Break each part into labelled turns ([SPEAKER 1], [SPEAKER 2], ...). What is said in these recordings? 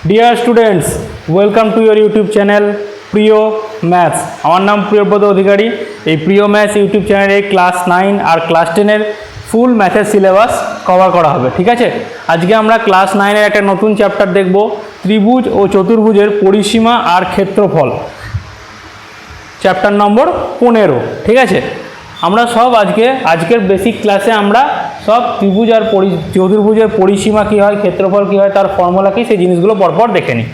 [SPEAKER 1] Dear students, welcome to your YouTube channel প্রিয় maths. আমার নাম প্রিয়ব্রত অধিকারী। এই প্রিয় ম্যাথস ইউটিউব চ্যানেলে ক্লাস 9 আর ক্লাস 10-এর ফুল ম্যাথের সিলেবাস কভার করা হবে। ঠিক আছে, আজকে আমরা ক্লাস 9-এর একটা নতুন চ্যাপ্টার দেখব, ত্রিভুজ ও চতুর্ভুজের পরিসীমা আর ক্ষেত্রফল, চ্যাপ্টার নম্বর 15। ঠিক আছে, আমরা সব আজকের বেসিক ক্লাসে আমরা সব ত্রিভুজ আর চতুর্ভুজের পরিসীমা কী হয়, ক্ষেত্রফল কী হয়, তার ফর্মুলা কী, সেই জিনিসগুলো পরপর দেখে নিই।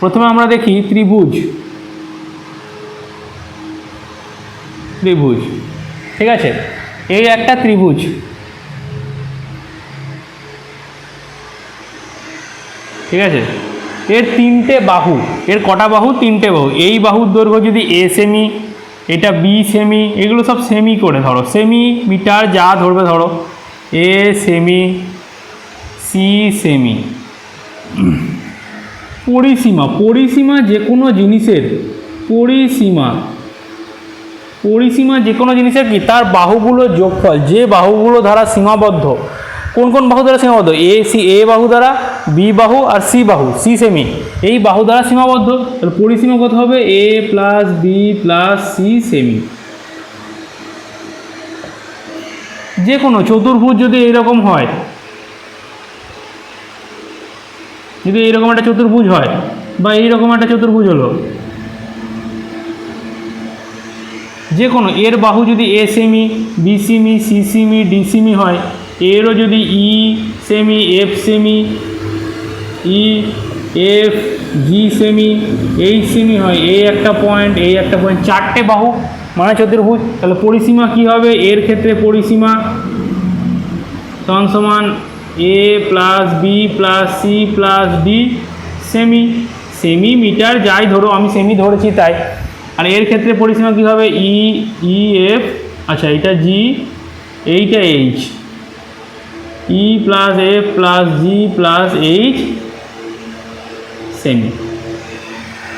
[SPEAKER 1] প্রথমে আমরা দেখি ত্রিভুজ। ঠিক আছে, এই একটা ত্রিভুজ। ঠিক আছে, এর তিনটে বাহু, এর কটা বাহু? তিনটে বাহু। এই বাহুর দৈর্ঘ্য যদি এ সেমি, এটা বি সেমি, এগুলো সব সেমি করে ধরো, সেমি মিটার যা ধরবে ধরো, এ সেমি, সি সেমি। পরিসীমা যে কোনো জিনিসের পরিসীমা যে কোনো জিনিসের কি, তার বাহুগুলোর যোগফল, যে বাহুগুলো দ্বারা সীমাবদ্ধ। কোন কোন বাহু দ্বারা সীমাবদ্ধ? এ বাহু দ্বারা, বি বাহু আর সি বাহু, সি সেমি, এই বাহু দ্বারা সীমাবদ্ধ। তাহলে পরিসীমা কত হবে? A plus B plus C সেমি। যে কোনো চতুর্ভুজ যদি এইরকম হয়, যদি এইরকম একটা চতুর্ভুজ হয় বা এইরকম একটা চতুর্ভুজ হলো, যে কোনো এর বাহু যদি এ সেমি, বি সেমি, সি সেমি, ডি সেমি হয়, এরও যদি ই সেমি, এফ সেমি, ই এফ জি সেমি, এইচ সেমি হয়, এই একটা পয়েন্ট, এই একটা পয়েন্ট, চারটে বাহু মানে চতুর্ভুজ। তাহলে পরিসীমা কি হবে? এর ক্ষেত্রে পরিসীমা সমান A plus B plus C plus D সেমি, সেমি মিটার যাই ধরো, আমি সেমি ধরেছি তাই। আর এর ক্ষেত্রে পরিসীমা কী হবে? ই এফ, আচ্ছা এটা জি, এইটা H, E plus F plus G plus H সেমি।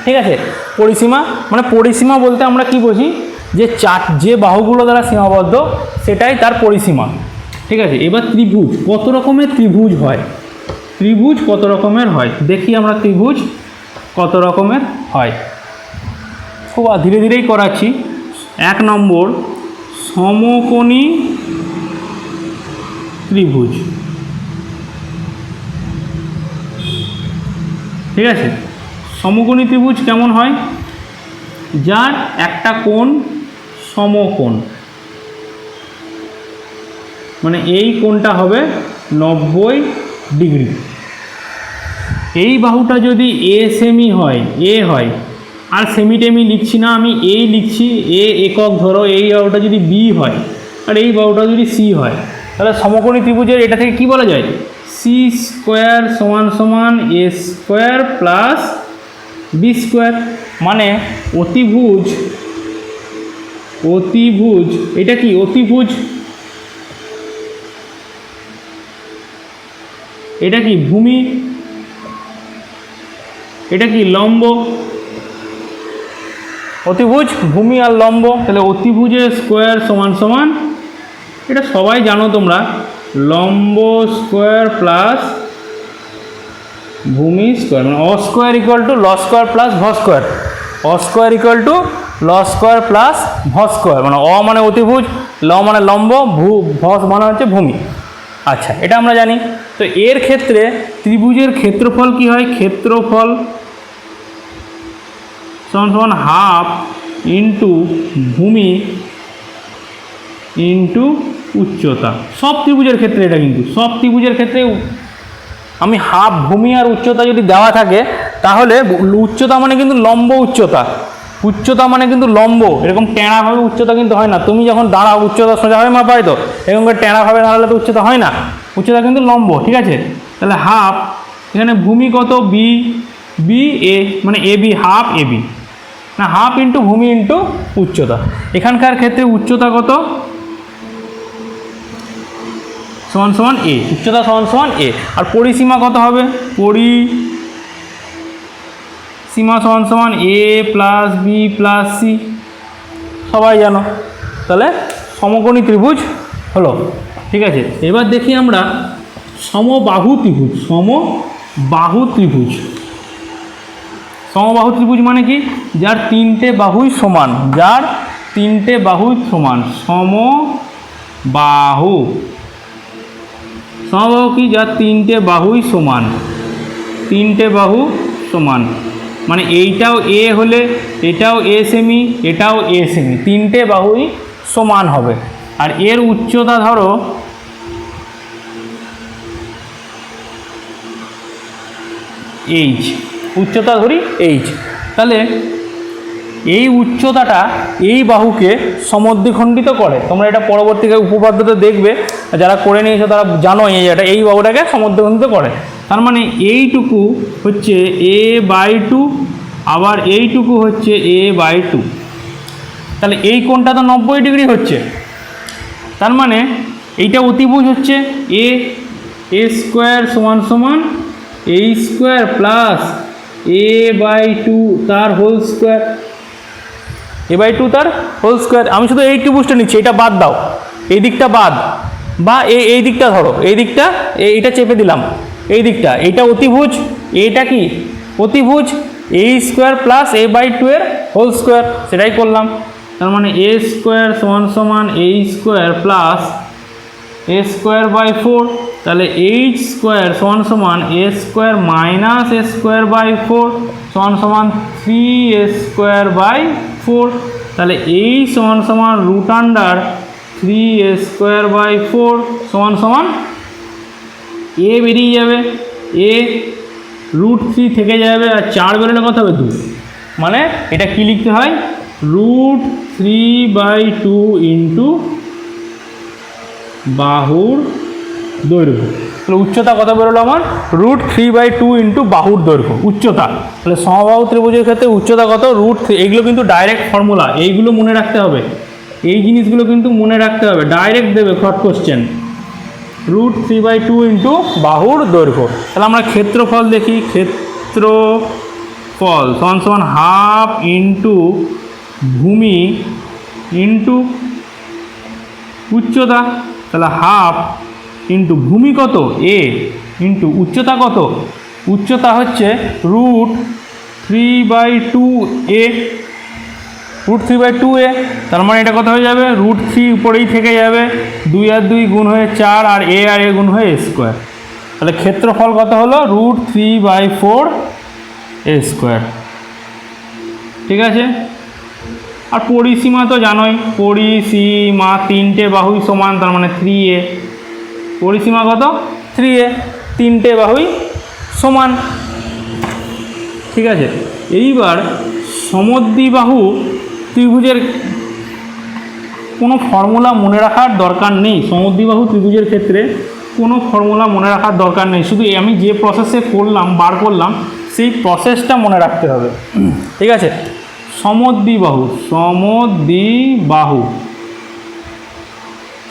[SPEAKER 1] ঠিক আছে, পরিসীমা বলতে আমরা কি বুঝি? যে বাহুগুলো দ্বারা সীমাবদ্ধ সেটাই তার পরিসীমা। ঠিক আছে, এবার ত্রিভুজ, কত রকমের ত্রিভুজ হয়? দেখি আমরা ত্রিভুজ কত রকমের হয়। খুব ধীরে ধীরেই করাচ্ছি। 1 নম্বর সমকোণী ত্রিভুজ। ঠিক আছে, সমকোণী ত্রিভুজ কেমন হয়? যার একটা কোণ সমকোণ, মানে এই কোণটা হবে 90 ডিগ্রি। এই বাহুটা যদি এ সেমি হয়, এ হয়, আর সেমি টেমি লিখছি না, আমি এই লিখছি, এ একক ধরো, এই বাহুটা যদি বি হয় আর এই বাহুটা যদি সি হয়, তাহলে সমকোণী ত্রিভুজের এটা থেকে কি বলা যায়? সি স্কোয়ার সমান সমান এ স্কোয়ার প্লাস বি স্কোয়ার। মানে অতিভুজ, এটা কি অতিভুজ? এটা কি ভূমি? এটা কি লম্ব? অতিভুজ, ভূমি আর লম্ব। তাহলে অতিভুজের স্কোয়ার সমান সমান, এটা সবাই জানো তোমরা, লম্ব স্কোয়ার প্লাস ভূমি স্কোয়ার, মানে অ স্কোয়ার ইকুয়াল টু ল স্কোয়ার প্লাস ভ স্কোয়ার। অ স্কোয়ার ইকুয়াল টু ল স্কোয়ার প্লাস ভ স্কোয়ার, মানে অ মানে অতিভুজ, ল মানে লম্ব, ভ মানে হচ্ছে ভূমি। আচ্ছা, এটা আমরা জানি। তো এর ক্ষেত্রে ত্রিভুজের ক্ষেত্রফল কি হয়? ক্ষেত্রফল সমান হাফ ইন্টু ভূমি ইন্টু উচ্চতা। সব ত্রিভুজের ক্ষেত্রে এটা, কিন্তু সব ত্রিভুজের ক্ষেত্রে আমি হাফ ভূমি আর উচ্চতা যদি দেওয়া থাকে, তাহলে উচ্চতা মানে কিন্তু লম্ব উচ্চতা মানে কিন্তু লম্ব, এরকম টেঁড়াভাবে উচ্চতা কিন্তু হয় না। তুমি যখন দাঁড়াও উচ্চতা সোজাভাবে মাপা হয়, তো এরকম করে টেঁড়াভাবে দাঁড়ালে তো উচ্চতা হয় না, উচ্চতা কিন্তু লম্ব। ঠিক আছে, তাহলে হাফ, এখানে ভূমি কত? বি এ, মানে A B, half A B, না হাফ ইন্টু ভূমি ইন্টু উচ্চতা। এখানকার ক্ষেত্রে উচ্চতা কত? সমান এ, উচ্চতা সমান এ। আর পরিসীমা কত হবে? পরিসীমা সমান A plus B plus C, সবাই জানো। তাহলে সমকোণী ত্রিভুজ হলো। ঠিক আছে, এবার দেখি আমরা সমবাহু ত্রিভুজ। সমবাহু ত্রিভুজ মানে কি? যার তিনটে বাহুই সমান, যার তিনটে বাহুই সমান, সমবাহু। সমবাহু কি? যার তিনটে বাহুই সমান, তিনটে বাহু সমান, মানে এইটাও এ হলে এটাও এ সেমি, এটাও এ সেমি, তিনটে বাহুই সমান হবে। আর এর উচ্চতা ধরো এইচ, উচ্চতা ধরি এইচ, তাহলে এই উচ্চতাটা এই বাহুকে সমদ্বিখণ্ডিত করে। তোমরা এটা পরবর্তীতে উপপাদ্যতে দেখবে, যারা করে নিয়েছো তারা জানো এটা, এই বাহুটাকে সমদ্বিখণ্ডিত করে। তার মানে এইটুকু হচ্ছে a/2, আবার এইটুকু হচ্ছে a/2, তাহলে এই কোণটা তো 90 ডিগ্রি হচ্ছে। তার মানে এইটা অতিভুজ হচ্ছে a স্কোয়ার সমান সমান a স্কোয়ার প্লাস a/2 তার হোল স্কোয়ার, a/2 তার হোল স্কোয়ার। আমি শুধু এই ত্রিভুজটা নিচ্ছি, এটা বাদ দাও, এই দিকটা বাদ, বা এই দিকটা ধরো, এই দিকটা এইটা চেপে দিলাম, এই দিকটা, এইটা অতিভুজ, এটা কি অতিভুজ, a স্কোয়ার প্লাস a/2 এর হোল স্কোয়ার, সেটাই করলাম। তার মানে a স্কোয়ার সমান সমান a square plus a square by 4, তাহলে এইচ স্কোয়ার সমান সমান a square minus a square by 4 সমান সমান 3a স্কোয়ার বাই 4, তাহলে এই সমান সমান root under 3a square by 4 সমান সমান a বেরিয়ে যাবে, a √3 থেকে যাবে, আর 4 বেরোলে কত হবে? 2, মানে এটা কি লিখতে হয়? √3/2 ইন্টু বাহুর দৈর্ঘ্য। তাহলে উচ্চতা কত বেরোলো আমার? √3/2 ইন্টু বাহুর দৈর্ঘ্য, উচ্চতা। তাহলে সমবাহু ত্রিভুজের ক্ষেত্রে উচ্চতা কত? √3। এইগুলো কিন্তু ডাইরেক্ট ফর্মুলা, এইগুলো মনে রাখতে হবে, এই জিনিসগুলো কিন্তু মনে রাখতে হবে, ডাইরেক্ট দেবে শর্ট কোশ্চেন। √3/2 ইন্টু বাহুর দৈর্ঘ্য। তাহলে আমরা ক্ষেত্রফল দেখি, ক্ষেত্রফল সমান সমান হাফ ইন্টু ভূমি ইন্টু উচ্চতা। তাহলে হাফ ইন্টু ভূমি কত? a ইন্টু উচ্চতা কত? উচ্চতা হচ্ছে √3/2a, √3/2a। তার মানে এটা কত হয়ে যাবে? √3 উপরেই থেকে যাবে, 2 আর 2 গুণ হয়ে 4, আর a গুণ হয়ে a স্কোয়ার। তাহলে ক্ষেত্রফল কত হলো? √3/4a square. ঠিক আছে। আর পরিসীমা তো জানোই, পরিসীমা তিনটে বাহুই সমান, তার মানে 3a, পরিসীমা কত? 3a, তিনটে বাহুই সমান। ঠিক আছে। এইবার সমদ্বিবাহু ত্রিভুজের কোনো ফর্মুলা মনে রাখার দরকার নেই, সমদ্বিবাহু ত্রিভুজের ক্ষেত্রে কোনো ফর্মুলা মনে রাখার দরকার নেই, শুধু আমি যে প্রসেসে করলাম, বার করলাম, সেই প্রসেসটা মনে রাখতে হবে। ঠিক আছে। সমদ্বিবাহু, সমদ্বিবাহু,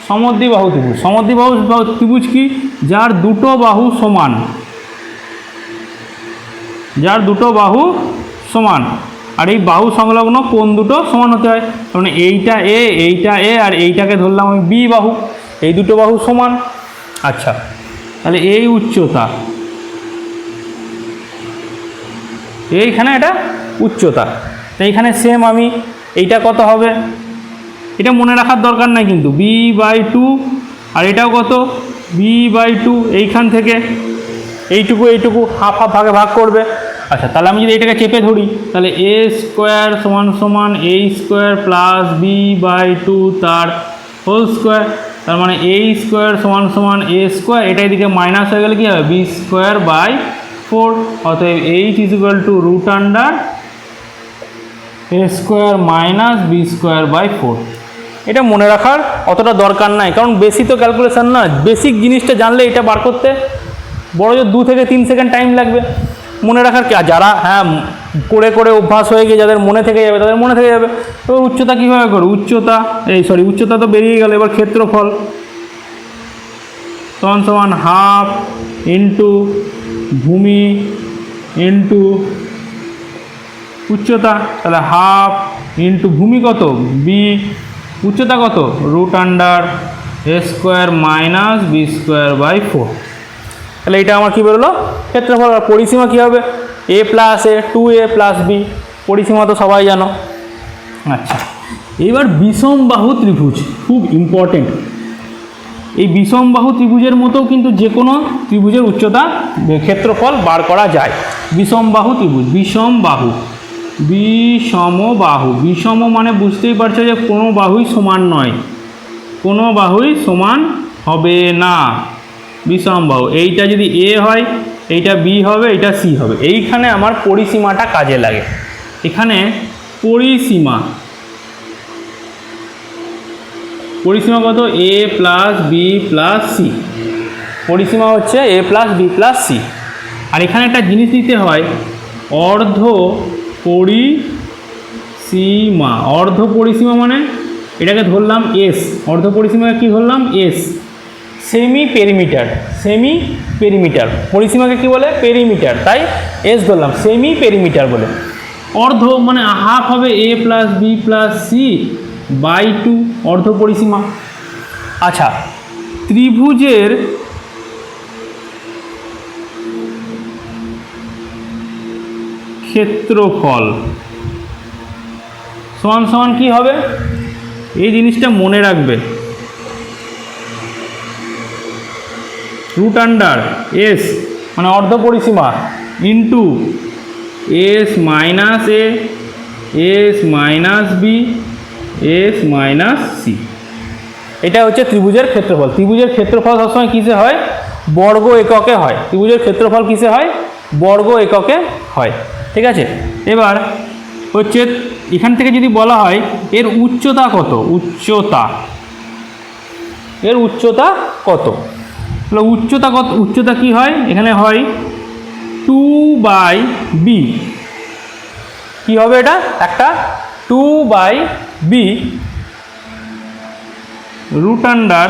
[SPEAKER 1] সমদ্বিবাহু ত্রিভুজ। সমদ্বিবাহু ত্রিভুজ কি? যার দুটো বাহু সমান, যার দুটো বাহু সমান, আর এই বাহু সংলগ্ন কোণ দুটো সমান হতে হয়। মানে এইটা এ, এইটা এ, আর এইটাকে ধরলাম আমি বি বাহু, এই দুটো বাহু সমান। আচ্ছা, তাহলে এই উচ্চতা, এইখানে এটা উচ্চতা, তো এইখানে সেম আমি এইটা কত হবে এটা মনে রাখার দরকার নাই কিন্তু, b/2, আর এটাও কত? b/2। এইখান থেকে এইটুকু এইটুকু হাফ হাফ ভাগে ভাগ করবে। আচ্ছা, তাহলে আমি যদি এটাকে চেপে ধরি, তাহলে a স্কোয়ার সমান সমান a স্কোয়ার প্লাস b/2 তার হোল স্কোয়ার, তার মানে a স্কোয়ার সমান সমান a স্কোয়ার, এটা এদিকে মাইনাস হয়ে গেলে কী হবে? b square by 4। অতএব h = √a square minus b square by 4। এটা মনে রাখার অতটা দরকার নাই, কারণ বেশি তো ক্যালকুলেশন না, বেসিক জিনিসটা জানলে এটা বার করতে বড় জোর 2 থেকে 3 সেকেন্ড টাইম লাগবে। মনে রাখার কি, যারা করে করে অভ্যাস হয়ে গিয়ে যাদের মনে থেকে যাবে তাদের মনে থেকে যাবে। তো উচ্চতা কীভাবে করো? উচ্চতা উচ্চতা তো বেরিয়ে গেল। এবার ক্ষেত্রফল সমান সমান হাফ ইন্টু ভূমি ইন্টু উচ্চতা। তাহলে হাফ ইন্টু ভূমি কত? বি, উচ্চতা কত? √a square minus b square by 4। তাহলে এটা আমার কী বেরোলো? ক্ষেত্রফল। আর পরিসীমা কী হবে? A plus A, 2a plus B, পরিসীমা তো সবাই জানো। আচ্ছা, এবার বিষমবাহু ত্রিভুজ খুব ইম্পর্টেন্ট। এই বিষমবাহু ত্রিভুজের মতো কিন্তু যে কোনো ত্রিভুজের উচ্চতা ক্ষেত্রফল বার করা যায়। বিষমবাহু ত্রিভুজ, বিষমবাহু, বিষমবাহু, বিষম মানে বুঝতেই পারছো যে কোনো বাহুই সমান নয়, কোনো বাহুই সমান হবে না, বিষমবাহু। এইটা যদি এ হয়, এইটা বি হবে, এইটা সি হবে। এইখানে আমার পরিসীমাটা কাজে লাগে। এখানে পরিসীমা, পরিসীমা কত? এ প্লাস বি প্লাস সি, পরিসীমা হচ্ছে এ প্লাস বি প্লাস সি। আর এখানে একটা জিনিস দিতে হয়, অর্ধ পরিসীমা। অর্ধ পরিসীমা মানে এটাকে ধরলাম এস, অর্ধ পরিসীমাকে কি ধরলাম? S. Semi perimeter, semi perimeter, পরিসীমাকে কি বলে? পেরিমিটার, তাই এস ধরলাম, সেমি পেরিমিটার বলে। অর্ধ মানে হাফ হবে A plus B plus C by 2, অর্ধ পরিসীমা। আচ্ছা, ত্রিভুজের ক্ষেত্রফল সমান সমান কি হবে? এই জিনিসটা মনে রাখবে, রুট আন্ডার এস মানে অর্ধ পরিসীমা into S minus A, S minus B, S minus C. এটা হচ্ছে ত্রিভুজের ক্ষেত্রফল। ত্রিভুজের ক্ষেত্রফল সবসময় কিসে হয়? বর্গ এককে হয়। ত্রিভুজের ক্ষেত্রফল কিসে হয়? বর্গ এককে হয়। ঠিক আছে, এবার হচ্ছে এখান থেকে যদি বলা হয় এর উচ্চতা কত, উচ্চতা, এর উচ্চতা কত? তাহলে উচ্চতা কত? উচ্চতা কি হয়? এখানে হয় 2/b। কি হবে এটা? একটা 2/b root under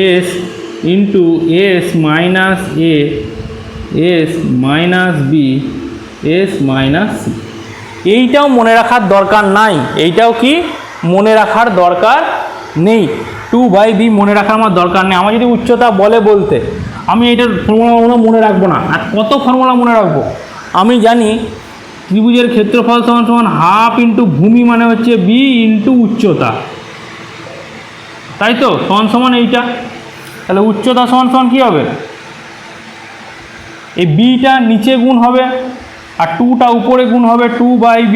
[SPEAKER 1] S into S minus A, S minus B, S minus C. এইটাও মনে রাখার দরকার নাই, এইটাও কি মনে রাখার দরকার নেই। 2/b মনে রাখার আমার দরকার নেই। আমার যদি উচ্চতা বলে বলতে, আমি এইটার ফর্মুলা মনে রাখবো না। আর কত ফর্মুলা মনে রাখবো? আমি জানি ত্রিভুজের ক্ষেত্রফল সমান সমান হাফ ইন্টু ভূমি মানে হচ্ছে বি ইন্টু উচ্চতা, তাই তো, সমান সমান এইটা। তাহলে উচ্চতা সমান সমান কী হবে? এই বিটা নিচে গুণ হবে আর 2টা উপরে গুণ হবে, 2/b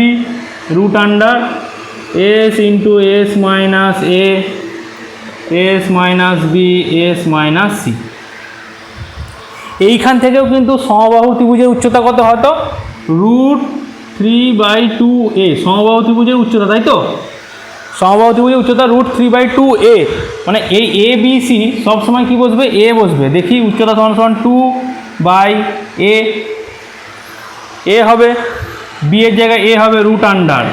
[SPEAKER 1] root under S into S minus A, S minus B, S minus C. এইখান থেকেও কিন্তু সমবাহু ত্রিভুজের উচ্চতা কত হতো? √3/2a, সমবাহু ত্রিভুজের উচ্চতা, তাই তো। সমবাহু ত্রিভুজের উচ্চতা √3/2a, মানে এই এ বি সি সবসময় কী বসবে? এ বসবে। দেখি উচ্চতা সমান সমান 2/a, এ হবে, বি এর জায়গায় এ হবে রুট আন্ডার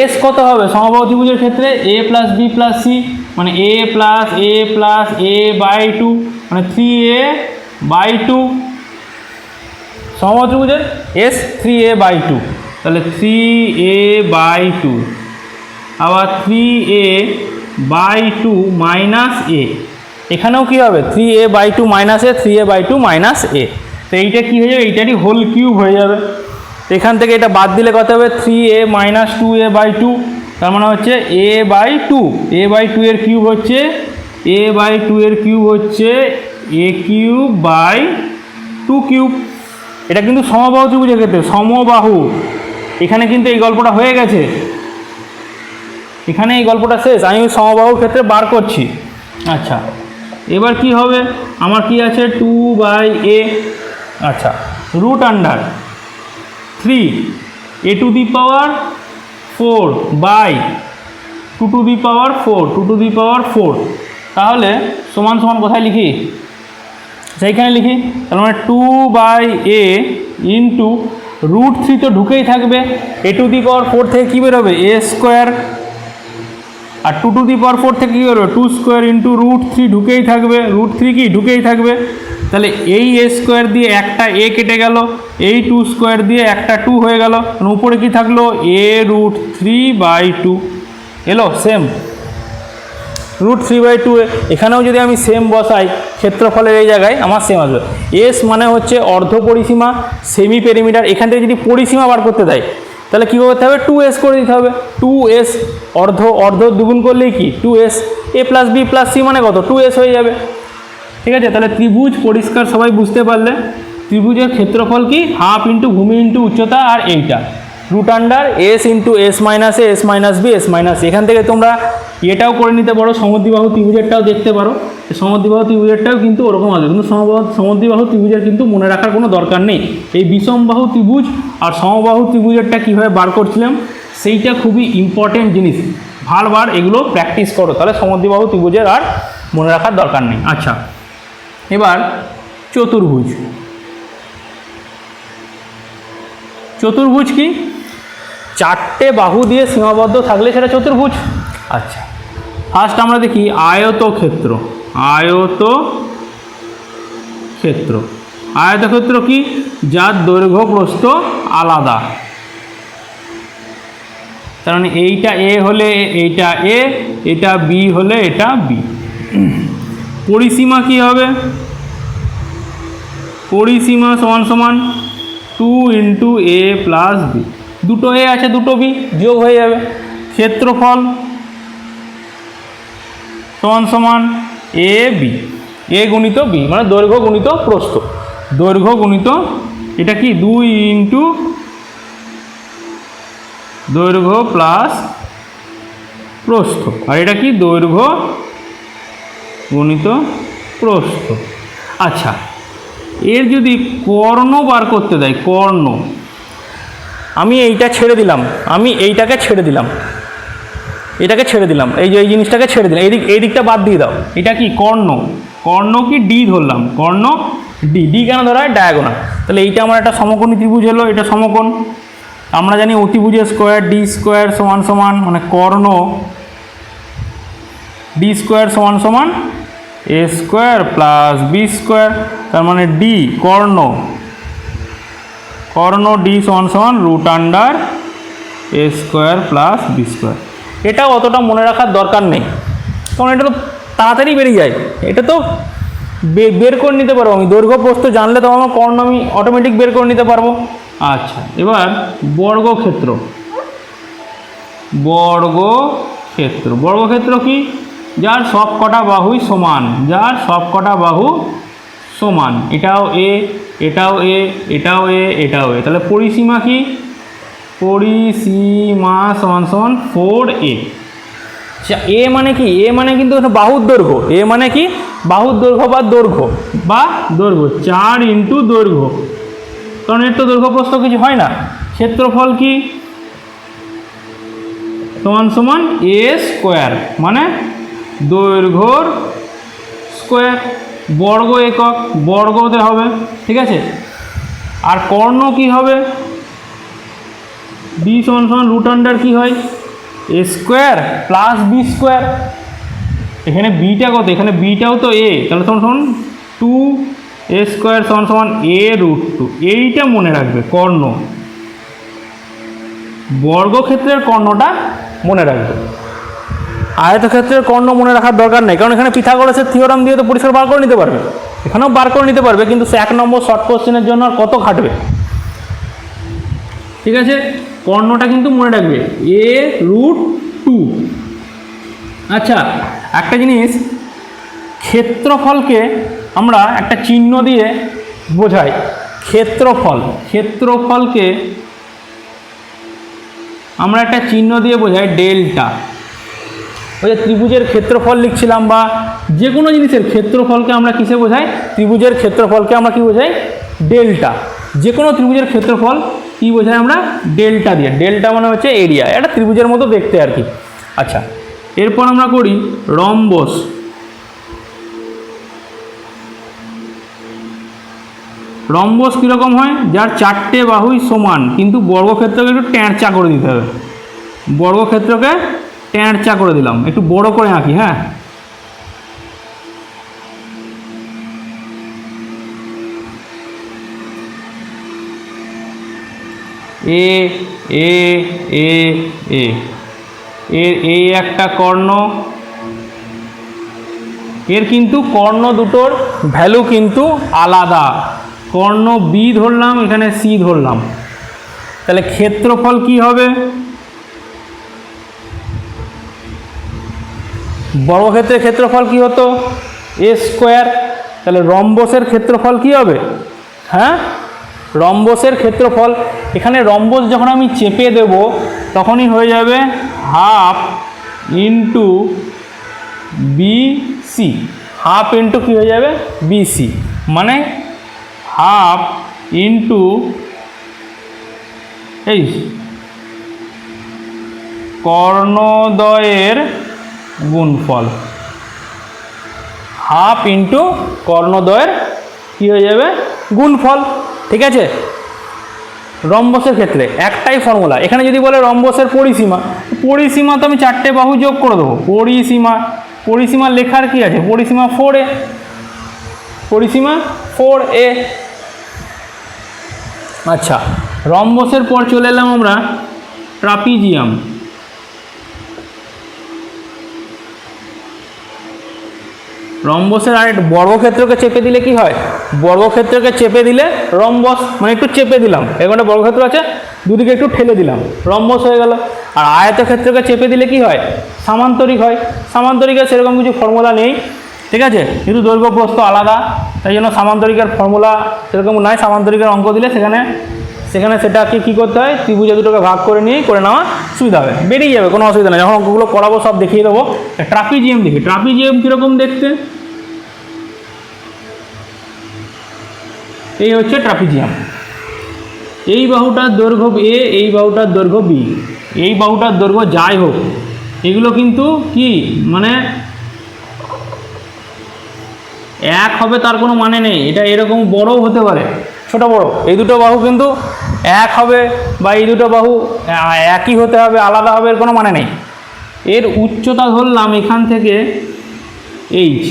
[SPEAKER 1] এস কত হবে সমবাহু ত্রিভুজের ক্ষেত্রে? এ প্লাস বি প্লাস সি, মানে এ প্লাস a/2 মানে 3a/2 সমবাহু ত্রিভুজের এস 3a/2, তাহলে 3a/2 আবার 3a/2 মাইনাস এ, এখানেও কী হবে? 3a/2 মাইনাস এ, 3a/2 মাইনাস এ। তো এইটা কী হয়ে যাবে? এইটারই হোল কিউব হয়ে যাবে। এখান থেকে এটা বাদ দিলে কত হবে? 3a মাইনাস 2a/2, তার মানে হচ্ছে a/2, a/2 এর কিউব হচ্ছে, a/2 এর কিউব হচ্ছে a³/2 কিউব। এটা কিন্তু সমবাহু ত্রিভুজের ক্ষেত্রে, সমবাহু। এখানে কিন্তু এই গল্পটা হয়ে গেছে, এখানে এই গল্পটা শেষ। আমি সমবাহুর ক্ষেত্রে বার করছি। আচ্ছা, এবার কি হবে? আমার কি আছে? 2/a, আচ্ছা, রুট আন্ডার 3a⁴ বাই 2⁴, তাহলে সমান সমান কোথায় লিখি? সেইখানে লিখি। তার মানে 2/a ইন্টু √3 তো ঢুকেই থাকবে, a⁴ থেকে কী বেরোবে? a², আর 2⁴ থেকে কী বেরোবে? 2² ইন্টু √3 ঢুকেই থাকবে, √3 কি ঢুকেই থাকবে। তাহলে এই a² দিয়ে একটা a কেটে গেল, এই 2² দিয়ে একটা 2 হয়ে গেল, উপরে কি থাকলো? a√3/2 এলো সেম। √3/2 এখানেও যদি আমি সেম বসাই ক্ষেত্রফলের এই জায়গায় আমার সেম আসবে। এস মানে হচ্ছে অর্ধ পরিসীমা, সেমি পেরিমিটার। এখান থেকে যদি পরিসীমা বার করতে দেয় তাহলে কী করতে হবে, 2s করে দিতে হবে। 2s অর্ধ দ্বিগুণ করলেই কি 2s, a + b + c মানে কত 2s হয়ে যাবে। ঠিক আছে, তাহলে ত্রিভুজ পরিষ্কার সবাই বুঝতে পারলে। ত্রিভুজের ক্ষেত্রফল কি, হাফ ইন্টু ভূমি ইন্টু উচ্চতা, আর এইটা √s into s - a s - b s - c। এখান থেকে তোমরা এটাও করে নিতে পারো, সমদ্বিবাহু ত্রিভুজেরটাও দেখতে পারো। সমদ্বিবাহু ত্রিভুজেরটাও কিন্তু ওরকম আসবে, কিন্তু সমদ্বিবাহু ত্রিভুজের কিন্তু মনে রাখার কোনো দরকার নেই। এই বিষমবাহু ত্রিভুজ আর সমবাহু ত্রিভুজেরটা কীভাবে বার করছিলাম সেইটা খুবই ইম্পর্টেন্ট জিনিস। বারবার এগুলো প্র্যাকটিস করো, তাহলে সমদ্বিবাহু ত্রিভুজের আর মনে রাখার দরকার নেই। আচ্ছা, এবার চতুর্ভুজ। চতুর্ভুজ কি, চারটে বাহু দিয়ে সীমাবদ্ধ থাকলে সেটা চতুর্ভুজ। আচ্ছা, ফার্স্ট আমরা দেখি আয়তক্ষেত্র। আয়তক্ষেত্র কি, যার দৈর্ঘ্য প্রস্থ আলাদা। তার মানে এইটা এ হলে এইটা এ, এটা বি হলে এটা বি। পরিসীমা কি হবে, পরিসীমা সমান 2 × a + b। দুটো এ আছে দুটো বি, যোগ হয়ে যাবে। ক্ষেত্রফল সমান a b, a গুণিত b মানে দৈর্ঘ্য গুণিত প্রস্থ। দৈর্ঘ্য গুণিত এটা কি 2 × দৈর্ঘ্য প্লাস প্রস্থ, আর এটা কি দৈর্ঘ্য গুণিত প্রস্থ। আচ্ছা, এর যদি কর্ণ বার করতে দেয়, কর্ণ, আমি এইটা ছেড়ে দিলাম, আমি এইটাকে ছেড়ে দিলাম, এটাকে ছেড়ে দিলাম, এই যে এই জিনিসটাকে ছেড়ে দিলাম, এই দিকটা বাদ দিয়ে দাও। এটা কি কর্ণ, কর্ণ কি ডি ধরলাম, কর্ণ ডি কেন ধরা হয়, ডায়াগোনাল। তাহলে এইটা আমার একটা সমকোণী ত্রিভুজ হলো, এটা সমকোণ। আমরা জানি অতিভুজের স্কোয়ার ডি স্কোয়ার সমান মানে কর্ণ ডি স্কোয়ার সমান a square plus b square, তার মানে ডি কর্ণ ডি সমান √a square plus b square. এটাও অতটা মনে রাখার দরকার নেই, কারণ এটা তো তাড়াতাড়ি বেরিয়ে যায়। এটা তো বের করে নিতে পারবো আমি, দৈর্ঘ্য প্রস্থ জানলে তো আমার কর্ণ আমি অটোমেটিক বের করে নিতে পারবো। আচ্ছা, এবার বর্গক্ষেত্র। বর্গক্ষেত্র কি, যার সব কটা বাহুই সমান, এটাও এ, এটাও এ, এটাও এ, এটাও এ। তাহলে পরিসীমা কি, পরিসীমা সমান 4a। এ মানে কি, এ মানে কিন্তু বাহুর দৈর্ঘ্য, এ মানে কি বাহুর দৈর্ঘ্য বা দৈর্ঘ্য 4 × দৈর্ঘ্য, কারণ এর তো দৈর্ঘ্য প্রস্থ কিছু হয় না। ক্ষেত্রফল কি সমান a স্কোয়ার মানে দৈর্ঘ্যর স্কোয়ার, বর্গ একক, বর্গ হতে হবে। ঠিক আছে, আর কর্ণ কি হবে, d সমান √, কি হয় a square plus b square. এখানে বিটা কত, এখানে বিটাও তো এ, তাহলে সমান 2a স্কোয়ার সমান a√2। এইটা মনে রাখবে, কর্ণ, বর্গক্ষেত্রের কর্ণটা মনে রাখবে। আয়তক্ষেত্রের কর্ণ মনে রাখার দরকার নেই, কারণ এখানে পিথাগোরাসের থিওরাম দিয়ে তো পরিষ্কার বার করে নিতে পারবে, এখানেও বার করে নিতে পারবে, কিন্তু 1 নম্বর শর্ট কোশ্চেনের জন্য আর কত খাটবে। ঠিক আছে, কর্ণটা কিন্তু মনে রাখবে a√2। আচ্ছা, একটা জিনিস, ক্ষেত্রফলকে আমরা একটা চিহ্ন দিয়ে বোঝাই। ক্ষেত্রফলকে আমরা একটা চিহ্ন দিয়ে বোঝাই ডেল্টা। ওই যে ত্রিভুজের ক্ষেত্রফল লিখছিলাম, বা যে কোনো জিনিসের ক্ষেত্রফলকে আমরা কিসে বোঝাই, ত্রিভুজের ক্ষেত্রফলকে আমরা কি বোঝাই, ডেল্টা। যে কোনো ত্রিভুজের ক্ষেত্রফল কি বোঝাই আমরা, ডেল্টা দিয়ে। ডেল্টা মানে হচ্ছে এরিয়া, এটা ত্রিভুজের মতো দেখতে আর কি। আচ্ছা, এরপর আমরা করি রম্বস। রম্বস কীরকম হয়, যার 4টে বাহুই সমান, কিন্তু বর্গক্ষেত্রকে একটু ট্যাঁচা করে দিতে হবে। বর্গক্ষেত্রকে ট্যাঁচা করে দিলাম, একটু বড় করে আঁকি। হ্যাঁ, এ এ এ এ এর এই একটা কর্ণ, এর কিন্তু কর্ণ দুটোর ভ্যালু কিন্তু আলাদা। কর্ণ বি ধরলাম, এখানে সি ধরলাম, তাহলে ক্ষেত্রফল কি হবে? বর্গক্ষেত্রের ক্ষেত্রফল কি হতো? এ স্কোয়ার। তাহলে রম্বসের ক্ষেত্রফল কি হবে? হ্যাঁ, রম্বসের ক্ষেত্রফল, এখানে রম্বস যখন আমি চেপে দেব তখনই হয়ে যাবে half into BC. Half into কী হয়ে যাবে? বিসি, মানে হাফ ইন্টু এই কর্ণদ্বয়ের গুণফল। হাফ ইন্টু কর্ণদ্বয়ের কী হয়ে যাবে? গুণফল। ঠিক আছে, রম্বসের ক্ষেত্রে একটাই ফর্মুলা। এখানে যদি বলে রম্বসের পরিসীমা, পরিসীমা তো আমি 4টে বাহু যোগ করে দেবো। পরিসীমা লেখার কি আছে? পরিসীমা 4a, পরিসীমা 4a। আচ্ছা, রম্বসের পর চলে এলাম আমরা ট্রাপিজিয়াম। রম্বসের আরেকটা বর্গক্ষেত্রকে চেপে দিলে কি হয়? বর্গক্ষেত্রকে চেপে দিলে রম্বস, মানে একটু চেপে দিলাম, এরকম একটা বর্গক্ষেত্র আছে, দুদিকে একটু ঠেলে দিলাম, রম্বস হয়ে গেল। আর আয়তক্ষেত্রকে চেপে দিলে কি হয়? সামান্তরিক হয়। সামান্তরিকের সেরকম কিছু ফর্মুলা নেই, ঠিক আছে, কিন্তু দৈর্ঘ্য প্রস্থ আলাদা, তাই জন্য সামান্তরিকের ফর্মুলা সেরকম নয়। সামান্তরিকের অঙ্ক দিলে সেখানে সেটাকে কী করতে হয়? ত্রিভুজ দুটোকে ভাগ করে নিয়েই করে নেওয়া সুবিধা হবে, বেরিয়ে যাবে, কোনো অসুবিধা নেই। যখন অঙ্কগুলো করাবো সব দেখিয়ে দেবো। ট্রাপিজিয়াম দেখি, ট্রাপিজিয়াম কীরকম দেখতে? এই হচ্ছে ট্রাপিজিয়াম। এই বাহুটার দৈর্ঘ্য এ, এই বাহুটার দৈর্ঘ্য বি, এই বাহুটার দৈর্ঘ্য যাই হোক, এগুলো কিন্তু কি মানে এক হবে তার কোনো মানে নেই। এটা এরকম বড়ও হতে পারে, ছোট বড়, এই দুটো বাহু কিন্তু এক হবে, বা এই দুটো বাহু একই হতে হবে, আলাদা হবে, এর কোনো মানে নেই। এর উচ্চতা ধরলাম এখান থেকে এইচ,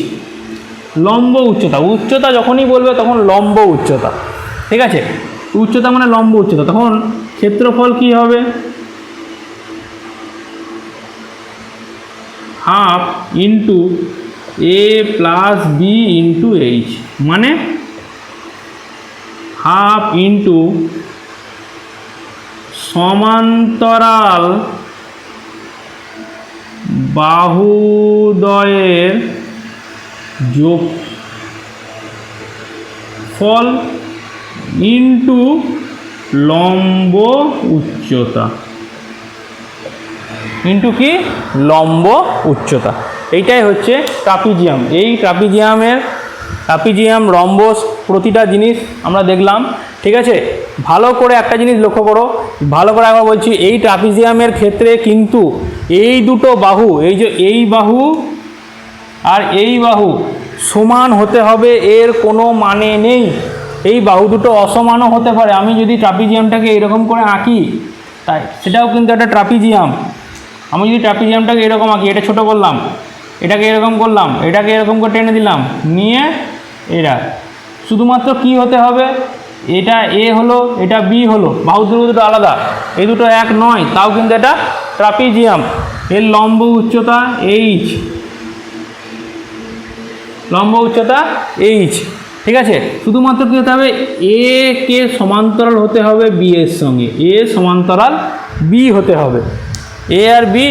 [SPEAKER 1] লম্ব উচ্চতা। উচ্চতা যখনই বলবে তখন লম্ব উচ্চতা, ঠিক আছে, উচ্চতা মানে লম্ব উচ্চতা। তখন ক্ষেত্রফল কি হবে? হাফ ইন্টু এ প্লাস বি ইন্টু এইচ, মানে হাফ ইন্টু সমান্তরাল বাহুদ্বয়ের যোগফল ইন্টু লম্ব উচ্চতা, ইন্টু কি? লম্ব উচ্চতা। এইটাই হচ্ছে ট্রাপিজিয়াম। এই ট্রাপিজিয়াম রম্বস প্রতিটা জিনিস আমরা দেখলাম, ঠিক আছে। ভালো করে একটা জিনিস লক্ষ্য করো, ভালো করে একবার বলছি, এই ট্রাপিজিয়ামের ক্ষেত্রে কিন্তু এই দুটো বাহু, এই যে এই বাহু আর এই বাহু সমান হতে হবে, এর কোনো মানে নেই। এই বাহু দুটো অসমানও হতে পারে। আমি যদি ট্রাপিজিয়ামটাকে এরকম করে আঁকি, তাই সেটাও কিন্তু একটা ট্রাপিজিয়াম। আমি যদি ট্রাপিজিয়ামটাকে এরকম আঁকি, এটা ছোটো করলাম, এটাকে এরকম করলাম, এটাকে এরকম করে টেনে দিলাম, নিয়ে এরা শুধুমাত্র কি হতে হবে? এটা এ হলো, এটা বি হলো, বাহু দুটো আলাদা, এই দুটো এক নয়, তাও কিন্তু এটা ট্রাপিজিয়াম। এর লম্ব উচ্চতা এইচ, লম্ব উচ্চতা এইচ, ঠিক আছে। শুধুমাত্র কী হতে হবে? এ কে সমান্তরাল হতে হবে বি এর সঙ্গে, এ সমান্তরাল বি হতে হবে। এ আর বি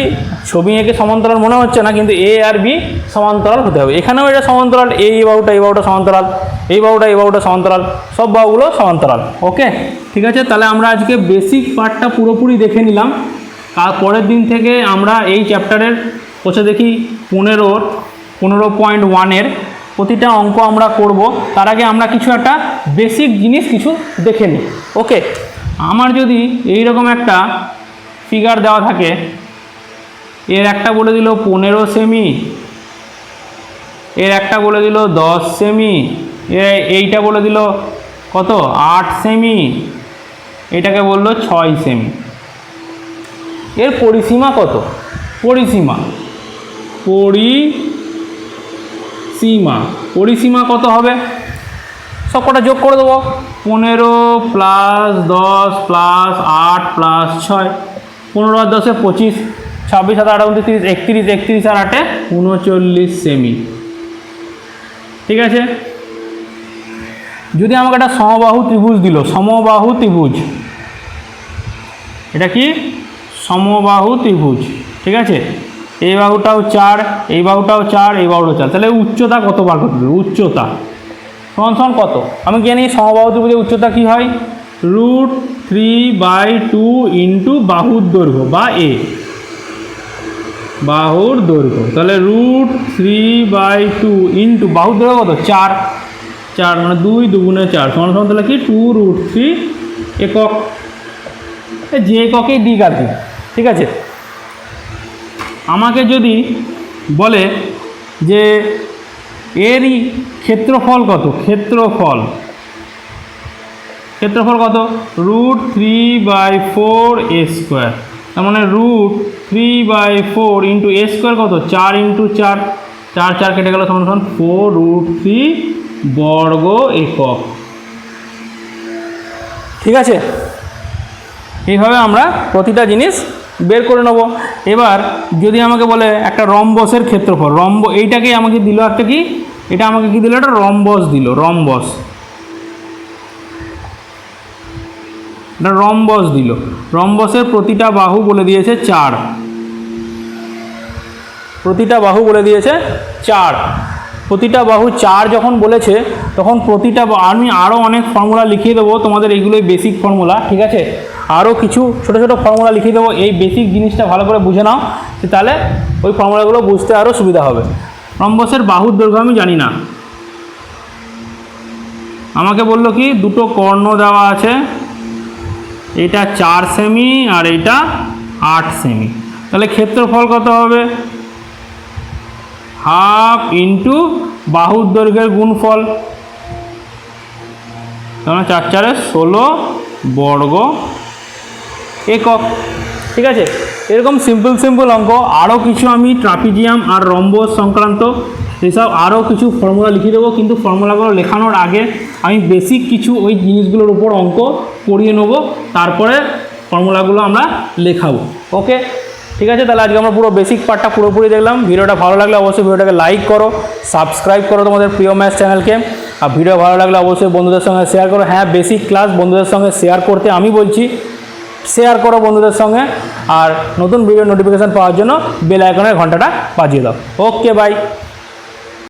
[SPEAKER 1] ছবি এঁকে সমান্তরাল মনে হচ্ছে না, কিন্তু এ আর বি সমান্তরাল হতে হবে। এখানেও এটা সমান্তরাল, এই বাহুটা সমান্তরাল, এই বাহুটা সমান্তরাল, সব বাহুগুলো সমান্তরাল। ওকে, ঠিক আছে। তাহলে আমরা আজকে বেসিক পার্টটা পুরোপুরি দেখে নিলাম। পরের দিন থেকে আমরা এই চ্যাপ্টারের কোষে দেখি 15.1-এর প্রতিটা অঙ্ক আমরা করব। তার আগে আমরা কিছু একটা বেসিক জিনিস কিছু দেখে নিই। ওকে, আমার যদি এইরকম একটা ফিগার দেওয়া থাকে, এর একটা বলে দিল 15 সেমি, এর একটা বলে দিল 10 সেমি, এইটা বলে দিল কত 8 সেমি, এটাকে বললো 6 সেমি। এর পরিসীমা কত? পরিসীমা কত হবে? সব কটা যোগ করে দেবো। 15 প্লাস 10 প্লাস 8 প্লাস 6, 15 আর 10 25, 26 আর 8 29 30, 31 আর 8 39 সেমি। ঠিক আছে। যদি আমাকে একটা সমবাহু ত্রিভুজ দিল, সমবাহু ত্রিভুজ, এটা কি সমবাহু ত্রিভুজ, ঠিক আছে। এই বাহুটাও 4, এই বাহুটাও 4, এই বাহুটাও 4, তাহলে উচ্চতা কত বার করতে হবে? উচ্চতা সমান সমান কত? আমি জানি সমবাহু ত্রিভুজের উচ্চতা কি হয়, √3/2 ইন্টু বাহুর দৈর্ঘ্য বা এ, বাহুর দৈর্ঘ্য, তাহলে √3/2 ইন্টু বাহুর দৈর্ঘ্য কত? 4, মানে 2 2 4 সমান সমান তাহলে কি 2√3 একক। যে এককেই দিক আর কি, ঠিক আছে। আমাকে যদি বলে যে এরই ক্ষেত্রফল কত, ক্ষেত্রফল কত, √3/4 a স্কোয়ার, তার মানে √3/4 ইন্টু a স্কোয়ার কত, 4 ইন্টু 4, 4 4 কেটে গেল সমান সমান 4√3 বর্গ একক, ঠিক আছে। এইভাবে আমরা প্রতিটা জিনিস বের করে নেব। এবার যদি আমাকে বলে একটা রম্বসের ক্ষেত্রফল, এইটাকে আমাকে দিল একটা কি, এটা আমাকে কি দিল, একটা রম্বস দিল, রম্বস দিল। রম্বসের প্রতিটা বাহু বলে দিয়েছে 4, প্রতিটা বাহু বলে দিয়েছে 4, প্রতিটা বাহু 4 যখন বলেছে তখন প্রতিটা, আমি আরও অনেক ফর্মুলা লিখিয়ে দেবো তোমাদের, এইগুলোই বেসিক ফর্মুলা, ঠিক আছে। আরও কিছু ছোটো ছোটো ফর্মুলা লিখিয়ে দেবো, এই বেসিক জিনিসটা ভালো করে বুঝে নাও, তাহলে ওই ফর্মুলাগুলো বুঝতে আরও সুবিধা হবে। রম্বসের বাহুর দৈর্ঘ্য আমি জানি না, আমাকে বললো কি দুটো কর্ণ দেওয়া আছে, এটা 4 সেমি আর এইটা 8 সেমি, তাহলে ক্ষেত্রফল কত হবে, হাফ ইন্টু বাহুর দৈর্ঘ্যের গুণফল, তাহলে 4 4 16 বর্গ একক, ঠিক আছে। এরকম সিম্পল অঙ্ক আরও কিছু আমি ট্রাপিজিয়াম আর রম্বস সংক্রান্ত এসব আরও কিছু ফর্মুলা লিখে দেবো, কিন্তু ফর্মুলাগুলো লেখানোর আগে আমি বেসিক কিছু ওই জিনিসগুলোর উপর অঙ্ক করিয়ে নেবো, তারপরে ফর্মুলাগুলো আমরা লেখাবো, ওকে। ঠিক আছে, তাহলে আজকে আমরা পুরো বেসিক পার্টটা পুরোপুরি দেখলাম। ভিডিওটা ভালো লাগলে অবশ্যই ভিডিওটাকে লাইক করো, সাবস্ক্রাইব করো তোমাদের প্রিয় ম্যাথস চ্যানেলকে, আর ভিডিও ভালো লাগলে অবশ্যই বন্ধুদের সঙ্গে শেয়ার করো। হ্যাঁ, বেসিক ক্লাস বন্ধুদের সঙ্গে শেয়ার করতে আমি বলছি, শেয়ার করো বন্ধুদের সঙ্গে, আর নতুন ভিডিও নোটিফিকেশান পাওয়ার জন্য বেল আইকনের ঘন্টাটা বাজিয়ে দাও। ওকে, বাই।